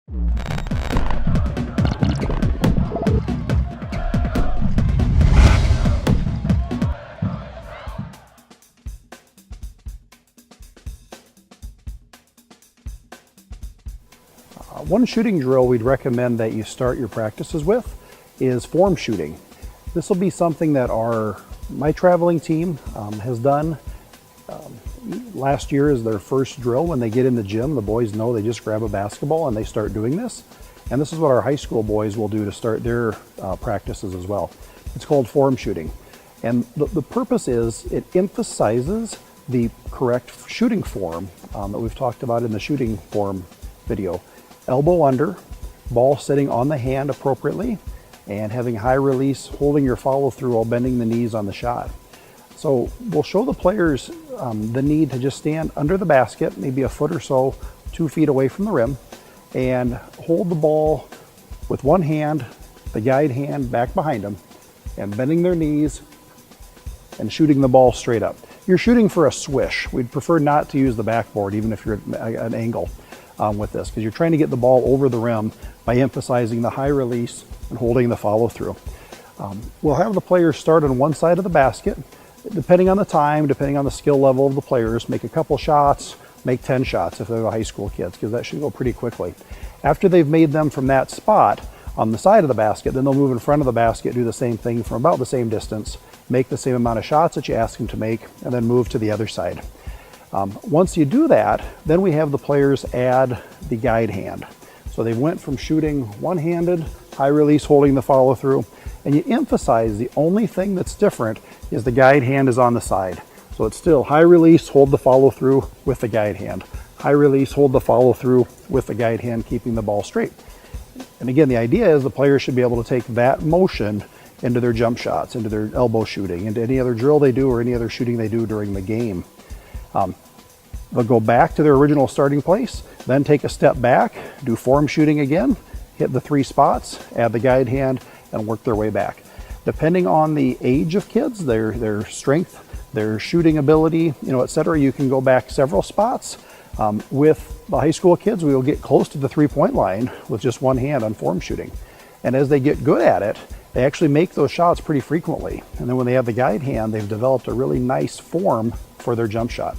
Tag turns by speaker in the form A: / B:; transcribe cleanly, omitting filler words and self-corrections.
A: One shooting drill we'd recommend that you start your practices with is form shooting. This will be something that my traveling team has done. Last year is their first drill. When they get in the gym, the boys know they just grab a basketball and they start doing this. And this is what our high school boys will do to start their practices as well. It's called form shooting. And the purpose is it emphasizes the correct shooting form that we've talked about in the shooting form video. Elbow under, ball sitting on the hand appropriately, and having high release, holding your follow through while bending the knees on the shot. So we'll show the players the need to just stand under the basket, maybe a foot or so, 2 feet away from the rim, and hold the ball with one hand, the guide hand back behind them, and bending their knees and shooting the ball straight up. You're shooting for a swish. We'd prefer not to use the backboard, even if you're at an angle. With this, because you're trying to get the ball over the rim by emphasizing the high release and holding the follow through. We'll have the players start on one side of the basket. Depending on the time, depending on the skill level of the players, make a couple shots, make 10 shots if they're the high school kids, because that should go pretty quickly. After they've made them from that spot on the side of the basket, then they'll move in front of the basket, do the same thing from about the same distance, make the same amount of shots that you ask them to make, and then move to the other side. Once you do that, then we have the players add the guide hand. So they went from shooting one-handed, high release, holding the follow through, and you emphasize the only thing that's different is the guide hand is on the side. So it's still high release, hold the follow through with the guide hand. High release, hold the follow through with the guide hand, keeping the ball straight. And again, the idea is the players should be able to take that motion into their jump shots, into their elbow shooting, into any other drill they do or any other shooting they do during the game. They'll go back to their original starting place, then take a step back, do form shooting again, hit the 3 spots, add the guide hand, and work their way back. Depending on the age of kids, their strength, their shooting ability, etc., you can go back several spots. With the high school kids, we will get close to the 3-point line with just one hand on form shooting. And as they get good at it, they actually make those shots pretty frequently. And then when they have the guide hand, they've developed a really nice form for their jump shot.